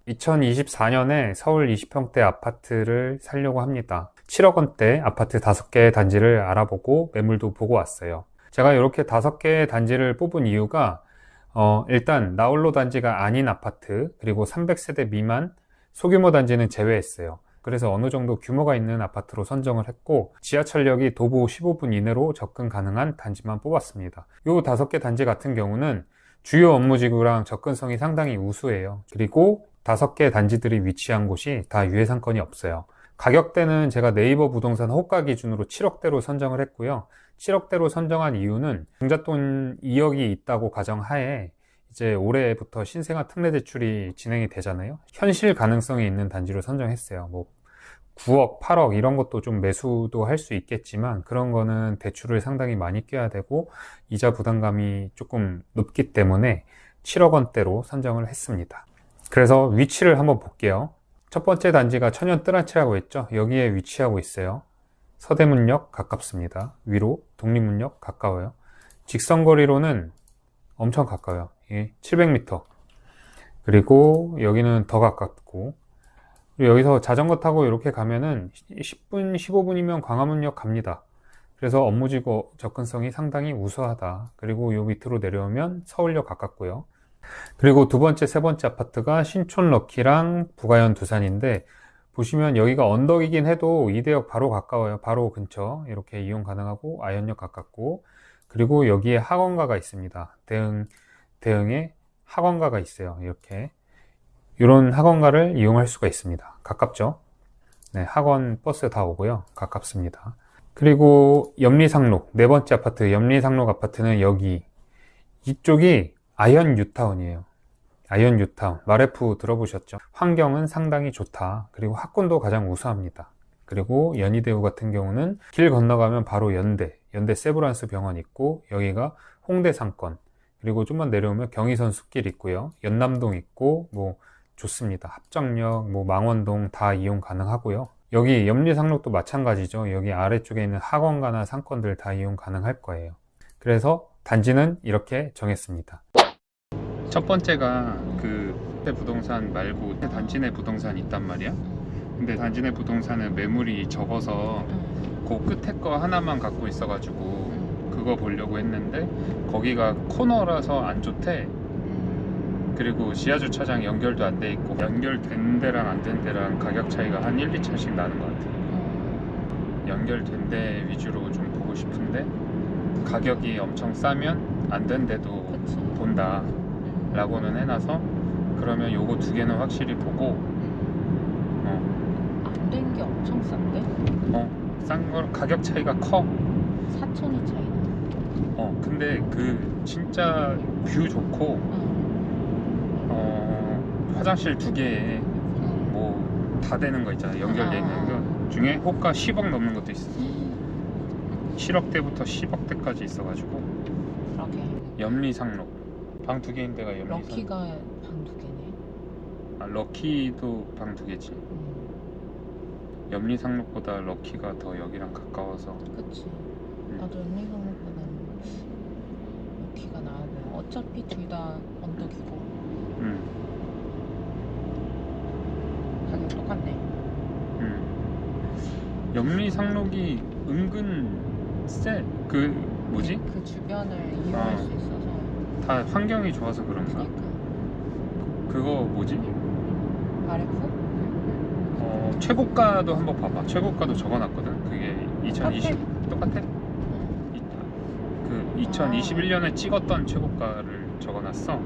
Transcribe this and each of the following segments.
2024년에 서울 20평대 아파트를 사려고 합니다. 7억 원대 아파트 5개의 단지를 알아보고 매물도 보고 왔어요. 제가 이렇게 5개의 단지를 뽑은 이유가 일단 나홀로 단지가 아닌 아파트, 그리고 300세대 미만 소규모 단지는 제외했어요. 그래서 어느 정도 규모가 있는 아파트로 선정을 했고, 지하철역이 도보 15분 이내로 접근 가능한 단지만 뽑았습니다. 이 5개 단지 같은 경우는 주요 업무지구랑 접근성이 상당히 우수해요. 그리고 5개 단지들이 위치한 곳이 다 유예상권이 없어요. 가격대는 제가 네이버 부동산 호가 기준으로 7억대로 선정을 했고요. 7억대로 선정한 이유는 종잣돈 2억이 있다고 가정하에 이제 올해부터 신생아 특례 대출이 진행이 되잖아요. 현실 가능성이 있는 단지로 선정했어요. 뭐 9억, 8억 이런 것도 좀 매수도 할 수 있겠지만, 그런 거는 대출을 상당히 많이 껴야 되고 이자 부담감이 조금 높기 때문에 7억 원대로 선정을 했습니다. 그래서 위치를 한번 볼게요. 첫 번째 단지가 천연 뜰한치라고 했죠. 여기에 위치하고 있어요. 서대문역 가깝습니다. 위로 독립문역 가까워요. 직선거리로는 엄청 가까워요. 700m. 그리고 여기는 더 가깝고, 그리고 여기서 자전거 타고 이렇게 가면은 10분, 15분이면 광화문역 갑니다. 그래서 업무지구 접근성이 상당히 우수하다. 그리고 요 밑으로 내려오면 서울역 가깝고요. 그리고 두 번째, 세 번째 아파트가 신촌 럭키랑 부가현 두산인데, 보시면 여기가 언덕이긴 해도 이대역 바로 가까워요. 바로 근처 이렇게 이용 가능하고, 아현역 가깝고, 그리고 여기에 학원가가 있습니다. 대응에 학원가가 있어요. 이렇게 이런 학원가를 이용할 수가 있습니다. 가깝죠? 네, 학원 버스 다 오고요. 가깝습니다. 그리고 염리상록, 네 번째 아파트 염리상록 아파트는 여기, 이쪽이 아현 뉴타운이에요. 아현 뉴타운, 마레프 들어보셨죠? 환경은 상당히 좋다. 그리고 학군도 가장 우수합니다. 그리고 연희대우 같은 경우는 길 건너가면 바로 연대 세브란스 병원 있고, 여기가 홍대 상권, 그리고 좀만 내려오면 경의선 숲길 있고요. 연남동 있고, 뭐 좋습니다. 합정역, 뭐 망원동 다 이용 가능하고요. 여기 염리상록도 마찬가지죠. 여기 아래쪽에 있는 학원가나 상권들 다 이용 가능할 거예요. 그래서 단지는 이렇게 정했습니다. 첫 번째가 그 부동산 말고 단지 내 부동산 있단 말이야. 근데 단지 내 부동산은 매물이 적어서 그 끝에 거 하나만 갖고 있어가지고 그거 보려고 했는데, 거기가 코너라서 안 좋대. 그리고 지하주차장 연결도 안 돼 있고, 연결된 데랑 안 된 데랑 가격 차이가 한 1, 2천씩 나는 것 같아요. 연결된 데 위주로 좀 보고 싶은데, 가격이 엄청 싸면 안 된 데도 본다 라고는 해놔서, 그러면 요거 두 개는 확실히 보고, 안 된 게 엄청 싼데? 싼 거 가격 차이가 커. 4천이 차이나. 근데 그 진짜 뷰 좋고, 화장실 두 개에 뭐 다 되는 거 있잖아. 연결돼 있는 거 중에 호가 10억 넘는 것도 있어. 7억대부터 10억대까지 있어가지고. 그러게. 염리상록 방 두 개인 데가 염리상록. 럭키가 방 2개네. 아, 럭키도 방 두 개지. 염리상록보다 럭키가 더 여기랑 가까워서. 그치. 나도 연리상록보다는 럭키가 나아 보여. 어차피 둘 다 언덕이고. 가격 똑같네. 염리상록이 은근 세. 그 뭐지? 그 주변을 이용할 수 있어서. 다 환경이 좋아서 그런가? 그러니까. 그거 뭐지? 마레프? 최고가도 한번 봐봐. 최고가도 적어놨거든. 그게 2020 똑같아? 그 2021년에 찍었던 최고가를 적어놨어.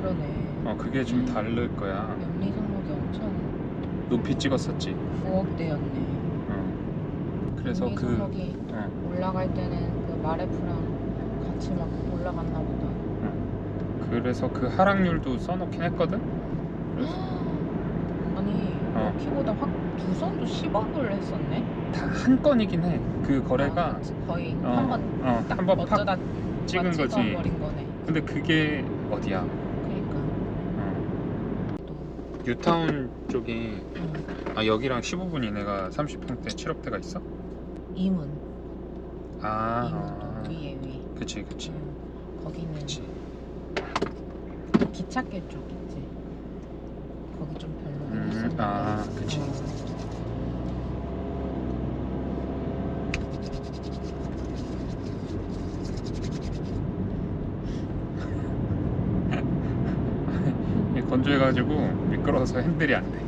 그러네. 그게 좀 다를 거야. 염리상록이 엄청 높이 찍었었지. 9억대였네. 그래서 그 염리상록이 올라갈 때는 그 마레프랑 같이 막 올라갔나 보다. 그래서 그 하락률도 써놓긴 했거든. 아니 럭키보다 확 두산도 10억을 했었네. 다 한 건이긴 해. 그 거래가 거의 한번 팍 찍은 거지. 버린 거네. 근데 그게 어디야? 그러니까. 뉴타운 쪽이 여기랑 15분 이내가 30평대 7억대가 있어? 이문. 이문도 위에. 그치. 거기는 그치. 기찻길 쪽 있지. 거기 좀 별로긴 했었는데. 그치. 이게 건조해가지고 미끄러워서 핸들이 안 돼.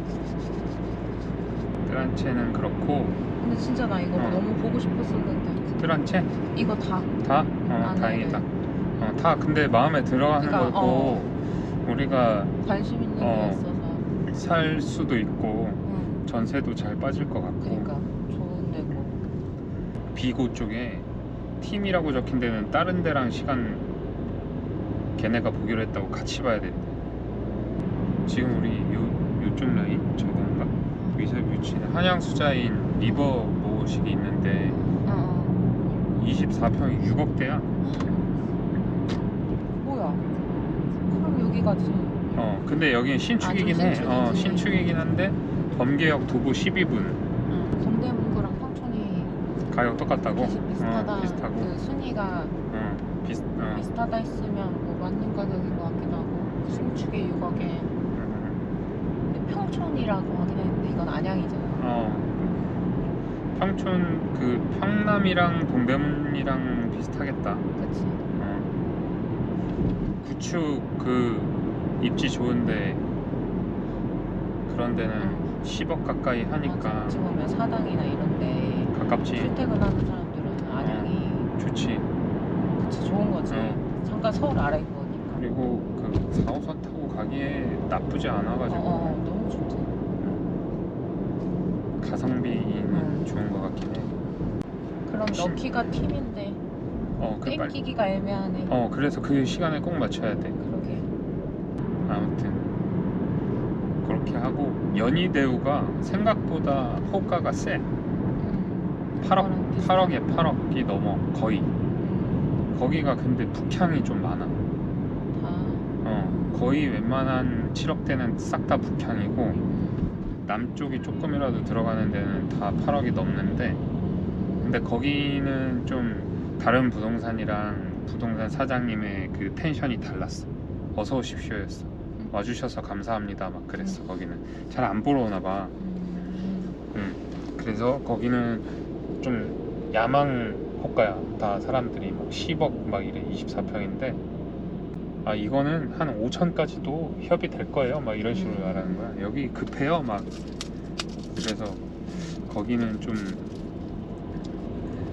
뜨란체는 그렇고. 근데 진짜 나 이거 너무 보고 싶었었는데. 뜨란체? 이거 다. 다? 나는 다행이다. 다 근데 마음에 들어가는 그러니까, 거고 우리가 관심 있는 게 있어서. 살 수도 있고 응. 전세도 잘 빠질 것 같고. 그러니까 좋은 데고. 비고 쪽에 팀이라고 적힌 데는 다른 데랑 시간 걔네가 보기로 했다고 같이 봐야 된대. 지금 우리 요쪽 라인 저건가? 위치는 한양수자인 리버 모식이 있는데 24평이 6억대야. 뭐야? 그럼 여기 가지. 근데 여기는 신축이긴 해. 신축이지. 신축이긴 한데 범계역 도보 12분. 동대문구랑 평촌이 가격 똑같다고? 비슷하다. 비슷하고. 그 순위가 비슷하다 했으면 뭐 맞는 가격인 것 같기도 하고. 신축에 6억에. 근데 평촌이라고 하긴 했는데 이건 안양이잖아. 평촌 그 평남이랑 동대문이랑 비슷하겠다. 그치? 구축 그 입지 좋은데 그런 데는 10억 가까이 하니까 어찌 보면 사당이나 이런데 가깝지. 출퇴근하는 사람들은 안양이 좋지. 그치 좋은 거지. 잠깐 서울 아래 거니까. 그리고 그 4호선 타고 가기에 나쁘지 않아가지고 너무 좋지. 가성비는 좋은 것 같긴 해. 그럼 럭키가 팀인데 땡기기가 애매하네. 그래서 그 시간에 꼭 맞춰야 돼. 그러게. 아무튼 그렇게 하고 연희대우가 생각보다 호가가 세. 8억에 8억이 넘어 거의. 거기가 근데 북향이 좀 많아. 거의 웬만한 7억대는 싹 다 북향이고 남쪽이 조금이라도 들어가는 데는 다 8억이 넘는데 근데 거기는 좀 다른 부동산이랑 부동산 사장님의 그 텐션이 달랐어. 어서 오십시오였어. 와주셔서 감사합니다 막 그랬어. 거기는 잘 안 보러 오나 봐. 그래서 거기는 좀 야망 호가야. 다 사람들이 막 10억 막 이래. 24평인데 이거는 한 5천까지도 협의 될 거예요 막 이런 식으로 말하는 거야. 여기 급해요 막. 그래서 거기는 좀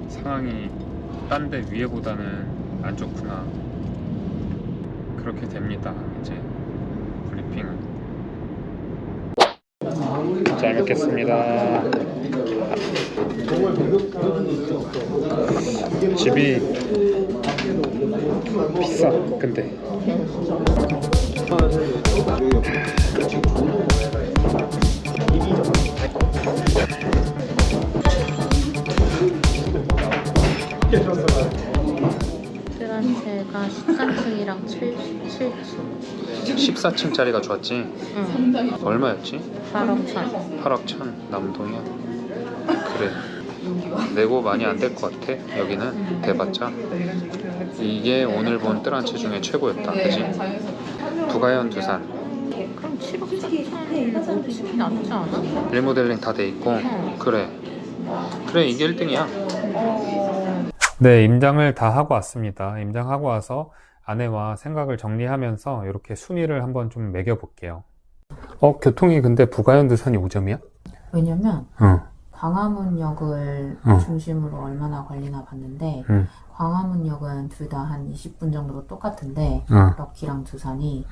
상황이 딴 데 위에보다는 안 좋구나. 그렇게 됩니다 이제 브리핑은. 잘 먹겠습니다. 집이 비싸. 근데 트란체가 13층이랑 7층. 14층짜리가 좋았지. 얼마였지? 8억 천. 8억 천. 남동이야. 그래. 내고 많이 안 될 것 같아. 여기는 대봤자 이게 오늘 본 뜨란체 중에 최고였다. 그지? 부가현 두산. 그럼 7억 4천 50이 낫지 않아? 리모델링 다 돼 있고. 그래 이게 1등이야. 네, 임장을 다 하고 왔습니다. 임장하고 와서 아내와 생각을 정리하면서 이렇게 순위를 한번 좀 매겨볼게요. 교통이 근데 부가현 두산이 5점이야? 왜냐면 광화문역을 중심으로 얼마나 걸리나 봤는데 광화문역은 둘 다 한 20분 정도 똑같은데 럭키랑 두산이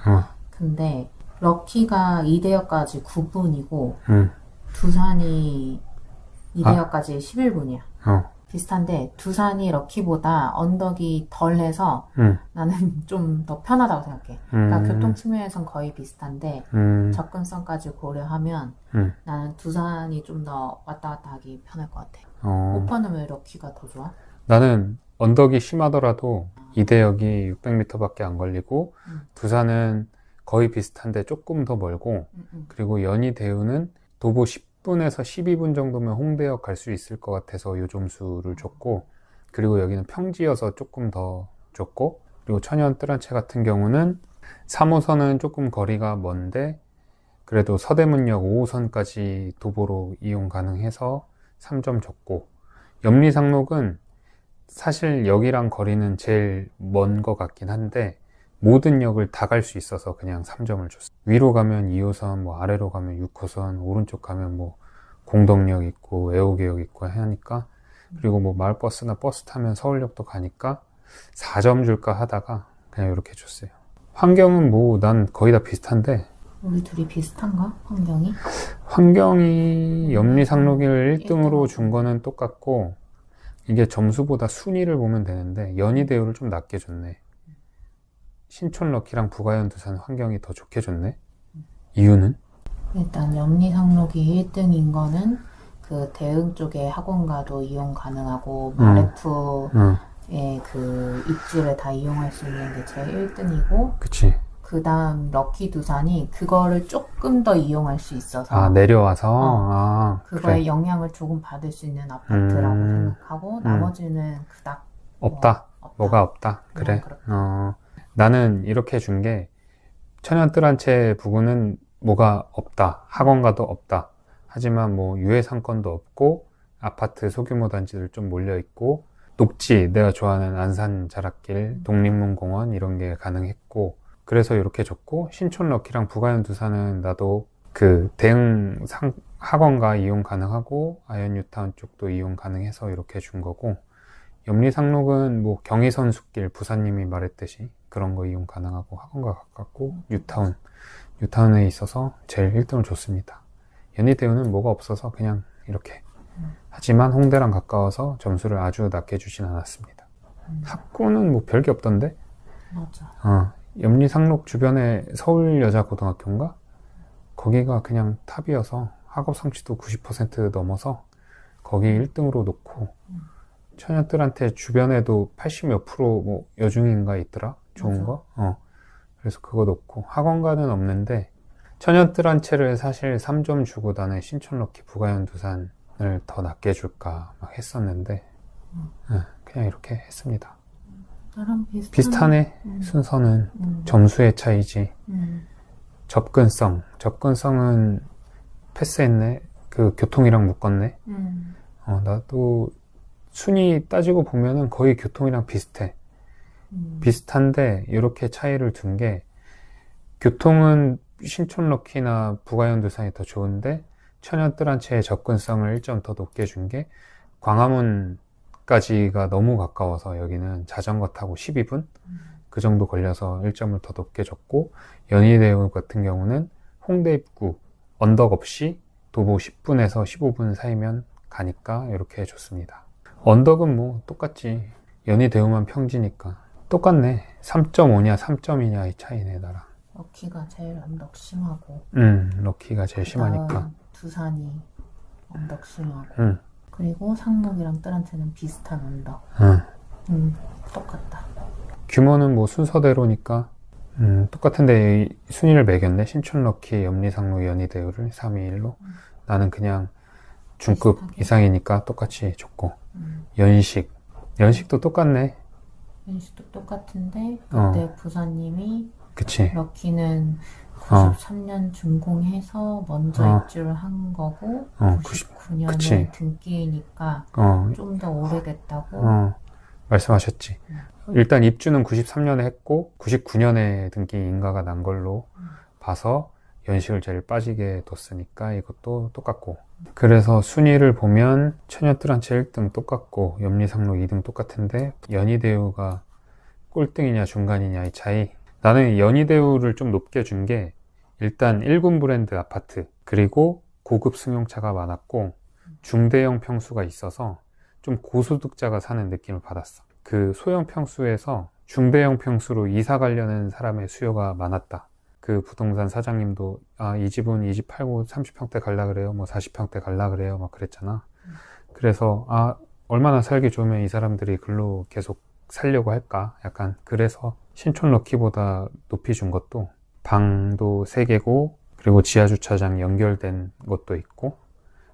근데 럭키가 이대역까지 9분이고 두산이 이대역까지 11분이야. 비슷한데 두산이 럭키보다 언덕이 덜해서 나는 좀 더 편하다고 생각해. 그러니까 교통 측면에선 거의 비슷한데 접근성까지 고려하면 나는 두산이 좀 더 왔다 갔다 하기 편할 것 같아. 오빠는 왜 럭키가 더 좋아? 나는 언덕이 심하더라도 이대역이 600m밖에 안 걸리고 두산은 거의 비슷한데 조금 더 멀고 그리고 연희대우는 도보 10분에서 12분 정도면 홍대역 갈 수 있을 것 같아서 요 점수를 줬고 그리고 여기는 평지여서 조금 더 줬고 그리고 천연 뜨란체 같은 경우는 3호선은 조금 거리가 먼데 그래도 서대문역 5호선까지 도보로 이용 가능해서 3점 줬고, 염리상록은 사실 여기랑 거리는 제일 먼 것 같긴 한데 모든 역을 다 갈 수 있어서 그냥 3점을 줬어요. 위로 가면 2호선, 뭐 아래로 가면 6호선, 오른쪽 가면 뭐 공덕역 있고 애호개역 있고 하니까, 그리고 뭐 마을버스나 버스 타면 서울역도 가니까 4점 줄까 하다가 그냥 이렇게 줬어요. 환경은 뭐 난 거의 다 비슷한데, 우리 둘이 비슷한가? 환경이? 환경이 염리상록을 1등으로 준 거는 똑같고, 이게 점수보다 순위를 보면 되는데 연희대우를 좀 낮게 줬네. 신촌럭키랑 부가현 두산 환경이 더 좋게 줬네. 이유는? 일단 염리상록이 1등인 거는 그 대흥 쪽에 학원가도 이용 가능하고 마레프의 그 입지를 다 이용할 수 있는 게 제일 1등이고, 그치. 그 다음 럭키 두산이 그거를 조금 더 이용할 수 있어서 내려와서 그거에 그래. 영향을 조금 받을 수 있는 아파트라고 생각하고, 나머지는 그닥 없다. 없다. 뭐가 없다. 그래. 나는 이렇게 준 게, 천연뜰한채 부근은 뭐가 없다. 학원가도 없다. 하지만 뭐 유해상권도 없고 아파트 소규모 단지들 좀 몰려 있고, 녹지, 내가 좋아하는 안산 자락길, 독립문공원 이런 게 가능했고, 그래서 이렇게 줬고, 신촌럭키랑 부가현 두산은 나도 그 대응 학원가 이용 가능하고 아현 뉴타운 쪽도 이용 가능해서 이렇게 준 거고, 염리상록은 뭐 경의선 숲길, 부사님이 말했듯이 그런 거 이용 가능하고 학원가 가깝고, 뉴타운에 있어서 제일 1등을 줬습니다. 연희대우는 뭐가 없어서 그냥 이렇게. 하지만 홍대랑 가까워서 점수를 아주 낮게 주진 않았습니다. 학구는 뭐 별게 없던데? 맞아. 염리상록 주변에 서울여자고등학교인가? 거기가 그냥 탑이어서 학업 성취도 90% 넘어서 거기 1등으로 놓고, 처녀들한테 주변에도 80 몇 프로 뭐 여중인가 있더라? 좋은 거? 그래서 그거 놓고, 학원가는 없는데, 처녀들한테를 사실 3점 주고 나는 신촌럭키 부가현 두산을 더 낮게 줄까 막 했었는데, 그냥 이렇게 했습니다. 나랑 비슷하네. 순서는 점수의 차이지. 접근성은 패스했네. 그 교통이랑 묶었네. 나도 순위 따지고 보면은 거의 교통이랑 비슷해. 비슷한데 이렇게 차이를 둔 게, 교통은 신촌럭키나 부가현 두산이 더 좋은데 천연뜰한채의 접근성을 1점 더 높게 준 게, 광화문까지가 너무 가까워서 여기는 자전거 타고 12분? 그 정도 걸려서 1점을 더 높게 줬고, 연희대우 같은 경우는 홍대 입구 언덕 없이 도보 10분에서 15분 사이면 가니까 이렇게 줬습니다. 언덕은 뭐 똑같지. 연희대우만 평지니까 똑같네. 3.5냐 3점이냐 이 차이네 나랑. 럭키가 제일 언덕 심하고, 럭키가 제일 심하니까. 두산이 언덕 심하고, 그리고 상록이랑 뜰한테는 비슷한 언덕. 똑같다. 규모는 뭐 순서대로니까 똑같은데 순위를 매겼네. 신촌럭키, 염리상록, 연희대우를 3, 2, 1로. 나는 그냥 중급 비슷하게. 이상이니까 똑같이 줬고, 연식도 똑같네. 연식도 똑같은데 그때 부사님이 그치. 럭키는 93년 준공해서 먼저 입주를 한 거고, 99년에 그치. 등기니까 좀 더 오래됐다고. 말씀하셨지. 일단 입주는 93년에 했고 99년에 등기 인가가 난 걸로 봐서 연식을 제일 빠지게 뒀으니까 이것도 똑같고, 그래서 순위를 보면 처녀뜰한채 1등 똑같고 염리상록 2등 똑같은데, 연희대우가 꼴등이냐 중간이냐 이 차이. 나는 연희대우를 좀 높게 준 게, 일단 1군 브랜드 아파트, 그리고 고급 승용차가 많았고 중대형 평수가 있어서 좀 고소득자가 사는 느낌을 받았어. 그 소형 평수에서 중대형 평수로 이사 가려는 사람의 수요가 많았다. 그 부동산 사장님도 이 집은 이 집 팔고 30평대 갈라 그래요, 뭐 40평대 갈라 그래요, 막 그랬잖아. 그래서 얼마나 살기 좋으면 이 사람들이 글로 계속 살려고 할까, 약간. 그래서 신촌럭키보다 높이 준 것도, 방도 3개고 그리고 지하주차장 연결된 것도 있고,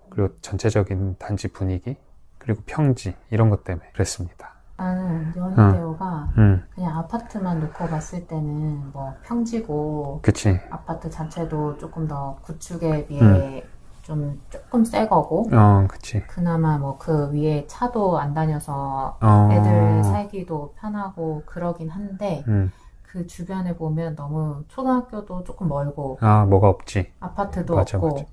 그리고 전체적인 단지 분위기, 그리고 평지, 이런 것 때문에 그랬습니다. 나는 연희대로가 응, 그냥 아파트만 놓고 봤을 때는 뭐 평지고 그치. 아파트 자체도 조금 더 구축에 비해 조금 새 거고 그치. 그나마 뭐 그 위에 차도 안 다녀서 애들 어, 살기도 편하고 그러긴 한데 음. 그 주변에 보면 너무 초등학교도 조금 멀고 뭐가 없지. 아파트도 맞아, 맞아. 없고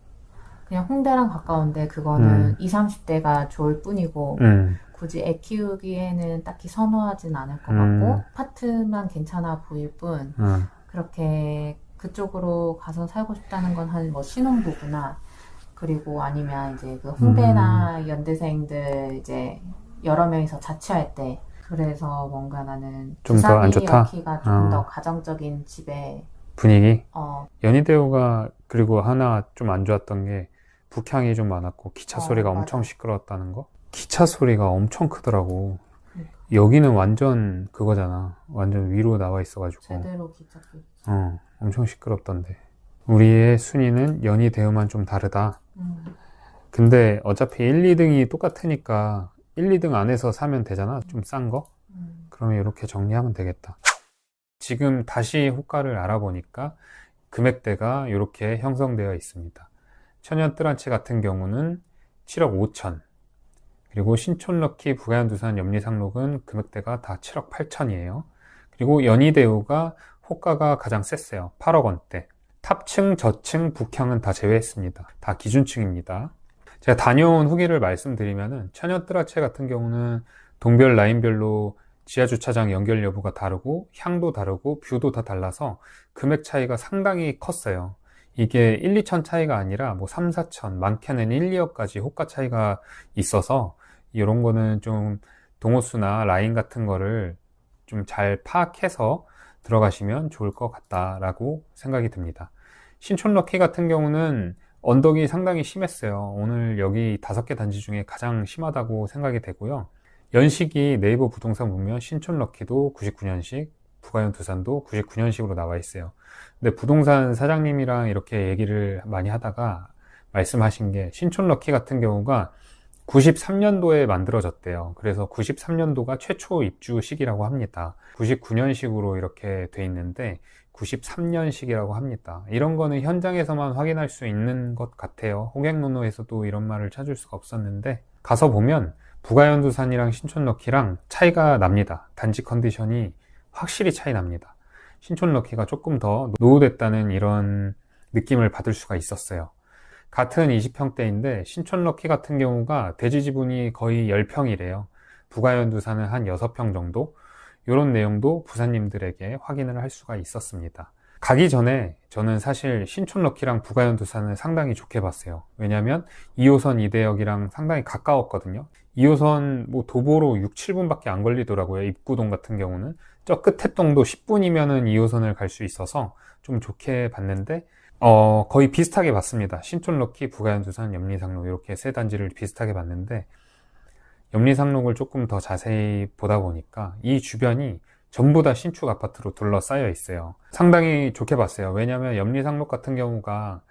그냥 홍대랑 가까운데 그거는 음, 20, 30대가 좋을 뿐이고 음, 굳이 애 키우기에는 딱히 선호하진 않을 것 음, 같고 아파트만 괜찮아 보일 뿐 음, 그렇게 그쪽으로 가서 살고 싶다는 건 한 뭐 신혼부부나 그리고 아니면 이제 그 음. 홍대나 연대생들 이제 여러 명이서 자취할 때 그래서 뭔가 나는 좀 더 안 두산이 좋다? 럭키가 조금 더 가정적인 집에 분위기? 어, 연희대우가 그리고 하나 좀 안 좋았던 게 북향이 좀 많았고 기차 소리가 엄청 맞아. 시끄러웠다는 거? 기차 소리가 엄청 크더라고. 그러니까 여기는 완전 그거잖아. 완전 위로 나와 있어가지고. 제대로 기찻길. 엄청 시끄럽던데. 우리의 순위는 연희대우만 좀 다르다. 음, 근데 어차피 1, 2등이 똑같으니까 1, 2등 안에서 사면 되잖아. 좀 싼 거. 그러면 이렇게 정리하면 되겠다. 지금 다시 호가를 알아보니까 금액대가 이렇게 형성되어 있습니다. 천연 뜨란치 같은 경우는 7억 5천, 그리고 신촌럭키, 부가현 두산, 염리상록은 금액대가 다 7억 8천이에요. 그리고 연희대우가 호가가 가장 셌어요. 8억 원대. 탑층, 저층, 북향은 다 제외했습니다. 다 기준층입니다. 제가 다녀온 후기를 말씀드리면은 천연 뜨라체 같은 경우는 동별 라인별로 지하주차장 연결 여부가 다르고 향도 다르고 뷰도 다 달라서 금액 차이가 상당히 컸어요. 이게 1, 2천 차이가 아니라 뭐 3, 4천, 많게는 1, 2억까지 호가 차이가 있어서 이런 거는 좀 동호수나 라인 같은 거를 좀 잘 파악해서 들어가시면 좋을 것 같다라고 생각이 듭니다. 신촌럭키 같은 경우는 언덕이 상당히 심했어요. 오늘 여기 5개 단지 중에 가장 심하다고 생각이 되고요. 연식이 네이버 부동산 보면 신촌럭키도 99년식, 부가현 두산도 99년식으로 나와 있어요. 근데 부동산 사장님이랑 이렇게 얘기를 많이 하다가 말씀하신 게 신촌럭키 같은 경우가 93년도에 만들어졌대요. 그래서 93년도가 최초 입주 시기라고 합니다. 99년식으로 이렇게 돼 있는데 93년식이라고 합니다. 이런 거는 현장에서만 확인할 수 있는 것 같아요. 호객노노에서도 이런 말을 찾을 수가 없었는데 가서 보면 부가연두산이랑 신촌럭키랑 차이가 납니다. 단지 컨디션이 확실히 차이 납니다. 신촌럭키가 조금 더 노후됐다는 이런 느낌을 받을 수가 있었어요. 같은 20평대인데 신촌럭키 같은 경우가 대지 지분이 거의 10평이래요. 부가연두산은 한 6평 정도? 이런 내용도 부사님들에게 확인을 할 수가 있었습니다. 가기 전에 저는 사실 신촌럭키랑 부가연두산을 상당히 좋게 봤어요. 왜냐면 2호선 이대역이랑 상당히 가까웠거든요. 2호선 뭐 도보로 6, 7분밖에 안 걸리더라고요. 입구동 같은 경우는. 저 끝에 동도 10분이면은 2호선을 갈 수 있어서 좀 좋게 봤는데 거의 비슷하게 봤습니다. 신촌럭키, 부가연두산, 염리상록 이렇게 세 단지를 비슷하게 봤는데 염리상록을 조금 더 자세히 보다 보니까 이 주변이 전부 다 신축 아파트로 둘러싸여 있어요. 상당히 좋게 봤어요. 왜냐하면 염리상록 같은 경우가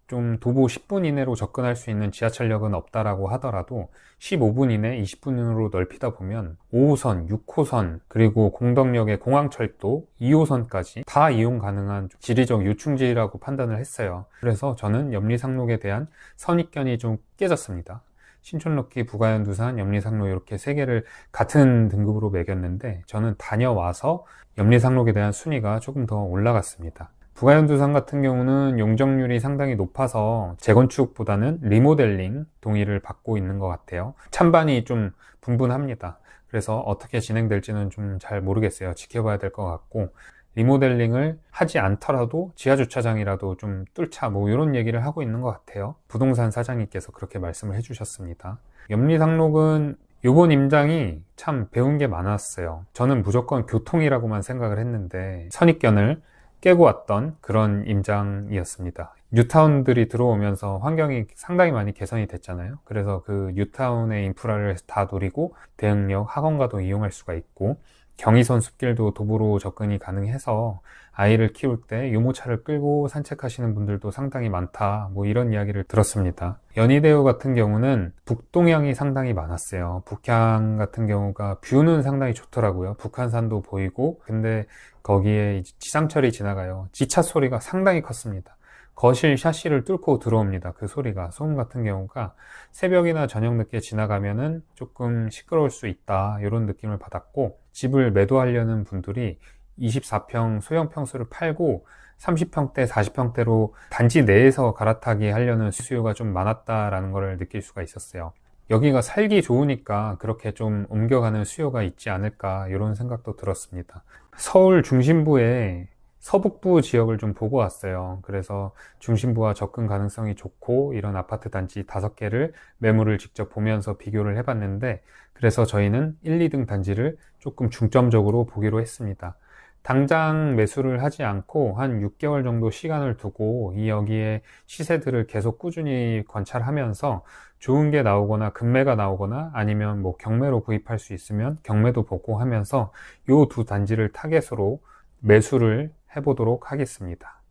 좀 도보 10분 이내로 접근할 수 있는 지하철역은 없다라고 하더라도 15분 이내 20분으로 넓히다 보면 5호선, 6호선, 그리고 공덕역의 공항철도 2호선까지 다 이용 가능한 지리적 요충지라고 판단을 했어요. 그래서 저는 염리상록에 대한 선입견이 좀 깨졌습니다. 신촌럭키, 부가현 두산, 염리상록 이렇게 세 개를 같은 등급으로 매겼는데 저는 다녀와서 염리상록에 대한 순위가 조금 더 올라갔습니다. 부가연두산 같은 경우는 용적률이 상당히 높아서 재건축보다는 리모델링 동의를 받고 있는 것 같아요. 찬반이 좀 분분합니다. 그래서 어떻게 진행될지는 좀 잘 모르겠어요. 지켜봐야 될 것 같고 리모델링을 하지 않더라도 지하주차장이라도 좀 뚫자 뭐 이런 얘기를 하고 있는 것 같아요. 부동산 사장님께서 그렇게 말씀을 해주셨습니다. 염리상록은 요번 임장이 참 배운 게 많았어요. 저는 무조건 교통이라고만 생각을 했는데 선입견을 깨고 왔던 그런 임장이었습니다. 뉴타운들이 들어오면서 환경이 상당히 많이 개선이 됐잖아요. 그래서 그 뉴타운의 인프라를 다 노리고 대흥역, 학원가도 이용할 수가 있고 경의선 숲길도 도보로 접근이 가능해서 아이를 키울 때 유모차를 끌고 산책하시는 분들도 상당히 많다, 뭐 이런 이야기를 들었습니다. 연희대교 같은 경우는 북동향이 상당히 많았어요. 북향 같은 경우가 뷰는 상당히 좋더라고요. 북한산도 보이고, 근데 거기에 이제 지상철이 지나가요. 지차 소리가 상당히 컸습니다. 거실 샤시를 뚫고 들어옵니다. 그 소리가, 소음 같은 경우가 새벽이나 저녁 늦게 지나가면은 조금 시끄러울 수 있다, 이런 느낌을 받았고, 집을 매도하려는 분들이 24평 소형 평수를 팔고 30평대, 40평대로 단지 내에서 갈아타기 하려는 수요가 좀 많았다라는 걸 느낄 수가 있었어요. 여기가 살기 좋으니까 그렇게 좀 옮겨가는 수요가 있지 않을까, 이런 생각도 들었습니다. 서울 중심부에 서북부 지역을 좀 보고 왔어요. 그래서 중심부와 접근 가능성이 좋고 이런 아파트 단지 5개를 매물을 직접 보면서 비교를 해봤는데, 그래서 저희는 1, 2등 단지를 조금 중점적으로 보기로 했습니다. 당장 매수를 하지 않고 한 6개월 정도 시간을 두고 여기에 시세들을 계속 꾸준히 관찰하면서 좋은 게 나오거나 급매가 나오거나 아니면 뭐 경매로 구입할 수 있으면 경매도 보고 하면서 요 두 단지를 타겟으로 매수를 해보도록 하겠습니다.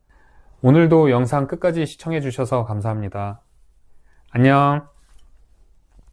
오늘도 영상 끝까지 시청해 주셔서 감사합니다. 안녕.